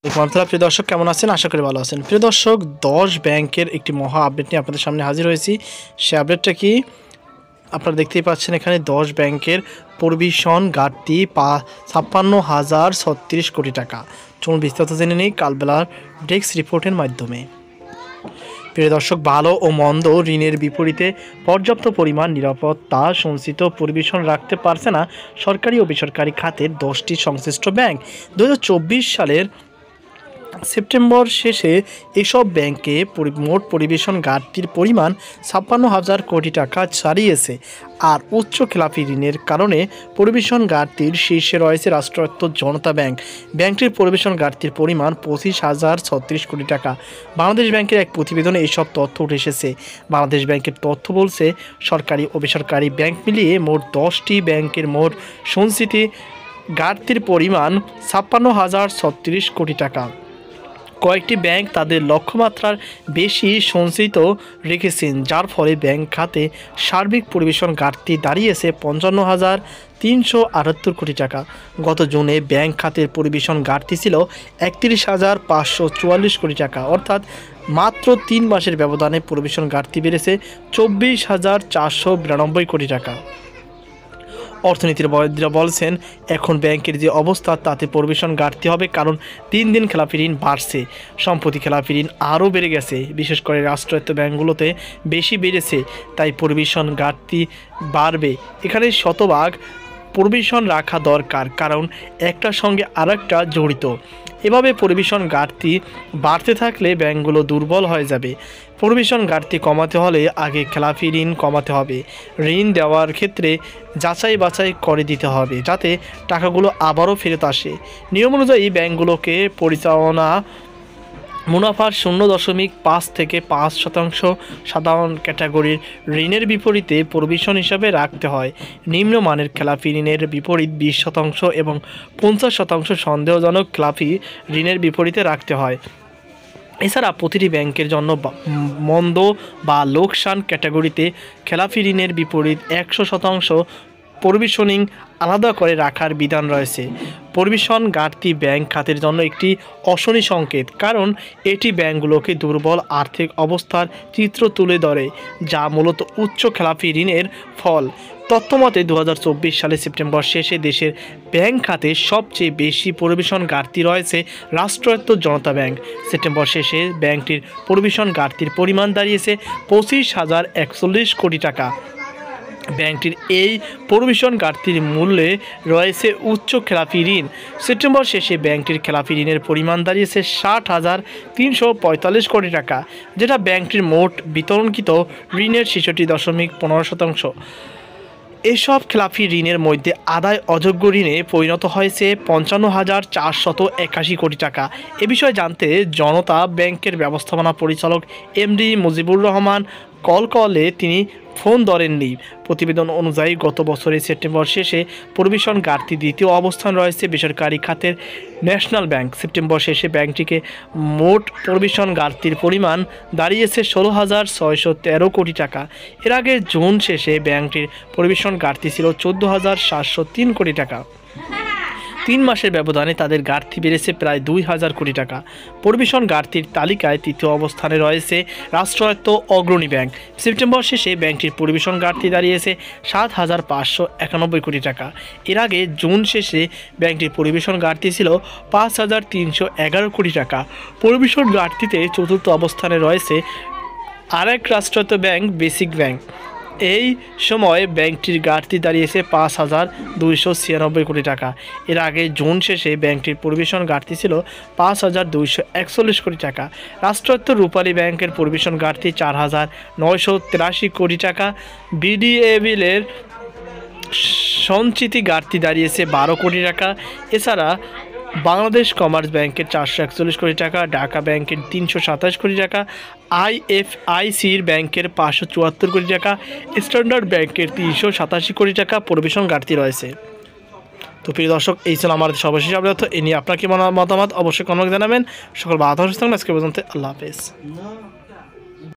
প্রিয় দর্শক কেমন আছেন? আশা করি ভালো আছেন। প্রিয় দর্শক, 10 ব্যাংকের একটি মহা আপডেট নিয়ে আপনাদের সামনে হাজির হয়েছি। সে আপডেটটা কি আপনারা দেখতেই পাচ্ছেন। এখানে 10 ব্যাংকের প্রভিশন ঘাটতি 56,036 কোটি টাকা। চলুন বিস্তারিত জেনে নিই কালবেলার ডেস্ক রিপোর্টের মাধ্যমে। প্রিয় দর্শক, ভালো ও মন্দ ঋণের বিপরীতে পর্যাপ্ত পরিমাণ নিরাপত্তা সঞ্চিত পরিবেশন রাখতে পারছে না সরকারি ও বেসরকারি খাতের 10টি সংশ্লিষ্ট ব্যাংক। 2024 সালের সেপ্টেম্বর শেষে এসব ব্যাংকে মোট পরিবেশন ঘাটতির পরিমাণ 56,000 কোটি টাকা ছাড়িয়েছে। আর উচ্চ খেলাপি ঋণের কারণে পরিবেশন ঘাটতির শীর্ষে রয়েছে রাষ্ট্রায়ত্ত জনতা ব্যাংক। ব্যাংকটির পরিবেশন ঘাটতির পরিমাণ 25,036 কোটি টাকা। বাংলাদেশ ব্যাংকের এক প্রতিবেদনে এসব তথ্য উঠে এসেছে। বাংলাদেশ ব্যাংকের তথ্য বলছে, সরকারি ও বেসরকারি ব্যাংক মিলিয়ে মোট 10টি ব্যাংকের মোট সঞ্চিত ঘাটতির পরিমাণ 56,036 কোটি টাকা। কয়েকটি ব্যাংক তাদের লক্ষ্যমাত্রার বেশি সঞ্চিত রেখেছেন, যার ফলে ব্যাংক খাতে সার্বিক পরিবেশন ঘাটতি দাঁড়িয়েছে 55,378 কোটি টাকা। গত জুনে ব্যাংক খাতের পরিবেশন ঘাটতি ছিল 31,544 কোটি টাকা, অর্থাৎ মাত্র 3 মাসের ব্যবধানে পরিবেশন ঘাটতি বেড়েছে 24,492 কোটি টাকা। অর্থনীতিবিদরা বলছেন, এখন ব্যাংকের যে অবস্থা তাতে পরিবেশন ঘাটতি হবে, কারণ দিন দিন খেলাপি ঋণ বাড়ছে। সম্প্রতি খেলাপি ঋণ আরও বেড়ে গেছে, বিশেষ করে রাষ্ট্রায়ত্ত ব্যাংকগুলোতে বেশি বেড়েছে, তাই পরিবেশন ঘাটতি বাড়বে। এখানে শতভাগ পরিবেশন রাখা দরকার, কারণ একটার সঙ্গে আরেকটা জড়িত। এভাবে পরিবেশন ঘাটতি বাড়তে থাকলে ব্যাংকগুলো দুর্বল হয়ে যাবে। পরিবেশন ঘাটতি কমাতে হলে আগে খেলাপি ঋণ কমাতে হবে। ঋণ দেওয়ার ক্ষেত্রে যাচাই বাছাই করে দিতে হবে, যাতে টাকাগুলো আবারও ফেরত আসে। নিয়ম অনুযায়ী ব্যাংকগুলোকে পরিচালনা মুনাফার 0.5 থেকে 5% সাধারণ ক্যাটাগরির ঋণের বিপরীতে প্রভিশন হিসাবে রাখতে হয়। নিম্নমানের খেলাপি ঋণের বিপরীত 20% এবং 50% সন্দেহজনক খেলাপি ঋণের বিপরীতে রাখতে হয়। এছাড়া প্রতিটি ব্যাংকের জন্য মন্দ বা লোকসান ক্যাটাগরিতে খেলাপি ঋণের বিপরীত 100% প্রভিশনিং আলাদা করে রাখার বিধান রয়েছে। পরিবেশন ঘাটতি ব্যাংক খাতের জন্য একটি অশনি সংকেত, কারণ এটি ব্যাংকগুলোকে দুর্বল আর্থিক অবস্থার চিত্র তুলে ধরে, যা মূলত উচ্চ খেলাপি ঋণের ফল। তথ্যমতে 2024 সালের সেপ্টেম্বর শেষে দেশের ব্যাংক খাতে সবচেয়ে বেশি পরিবেশন ঘাটতি রয়েছে রাষ্ট্রায়ত্ত জনতা ব্যাংক। সেপ্টেম্বর শেষে ব্যাংকটির পরিবেশন ঘাটতির পরিমাণ দাঁড়িয়েছে 25,041 কোটি টাকা। ব্যাংকটির এই পরিবেশন ঘাটতির মূল্যে রয়েছে উচ্চ খেলাপি ঋণ। সেপ্টেম্বর শেষে ব্যাংকটির খেলাপি ঋণের পরিমাণ দাঁড়িয়েছে 60,345 কোটি টাকা, যেটা ব্যাংকটির মোট বিতরণকৃত ঋণের 66.15%। এসব খেলাপি ঋণের মধ্যে আদায় অযোগ্য ঋণে পরিণত হয়েছে 55,481 কোটি টাকা। এ বিষয়ে জানতে জনতা ব্যাংকের ব্যবস্থাপনা পরিচালক এমডি মুজিবুর রহমান কল করলে তিনি ফোন ধরেননি। প্রতিবেদন অনুযায়ী গত বছরের সেপ্টেম্বর শেষে পরিবেশন ঘাটতি দ্বিতীয় অবস্থান রয়েছে বেসরকারি খাতের ন্যাশনাল ব্যাংক। সেপ্টেম্বর শেষে ব্যাংকটিকে মোট পরিবেশন ঘাটতির পরিমাণ দাঁড়িয়েছে 16,613 কোটি টাকা। এর আগে জুন শেষে ব্যাংকটির পরিবেশন ঘাটতি ছিল 14,703 কোটি টাকা। 3 মাসের ব্যবধানে তাদের ঘাটতি বেড়েছে প্রায় 2,000 কোটি টাকা। পরিবেশন ঘাটতির তালিকায় তৃতীয় অবস্থানে রয়েছে রাষ্ট্রায়ত্ত অগ্রণী ব্যাংক। সেপ্টেম্বর শেষে ব্যাংকটির পরিবেশন ঘাটতি দাঁড়িয়েছে 7,591 কোটি টাকা। এর আগে জুন শেষে ব্যাংকটির পরিবেশন ঘাটতি ছিল 5,311 কোটি টাকা। পরিবেশন ঘাটতিতে চতুর্থ অবস্থানে রয়েছে আরেক রাষ্ট্রায়ত্ত ব্যাংক, বেসিক ব্যাংক। এই সময় ব্যাংকটির ঘাটতি দাঁড়িয়েছে 5,296 কোটি টাকা। এর আগে জুন শেষে ব্যাংকটির পরিবেশন ঘাটতি ছিল 5,241 কোটি টাকা। রাষ্ট্রায়ত্ত রূপালী ব্যাংকের পরিবেশন ঘাটতি 4,983 কোটি টাকা। বিডিএবিলের সঞ্চিতি ঘাটতি দাঁড়িয়েছে 12 কোটি টাকা। এছাড়া বাংলাদেশ কমার্স ব্যাংকের 441 কোটি টাকা, ঢাকা ব্যাংকের 327 কোটি টাকা, আইএফআইসির ব্যাংকের 574 কোটি টাকা, স্ট্যান্ডার্ড ব্যাংকের 387 কোটি টাকা পরিবেশন ঘাটতি রয়েছে। তো প্রিয় দর্শক, এই ছিল আমাদের সর্বশেষ আপডেট। এ নিয়ে আপনার কি মতামত অবশ্যই কমেন্ট জানাবেন। সকল বাধা আজকে পর্যন্ত, আল্লাহ হাফেজ।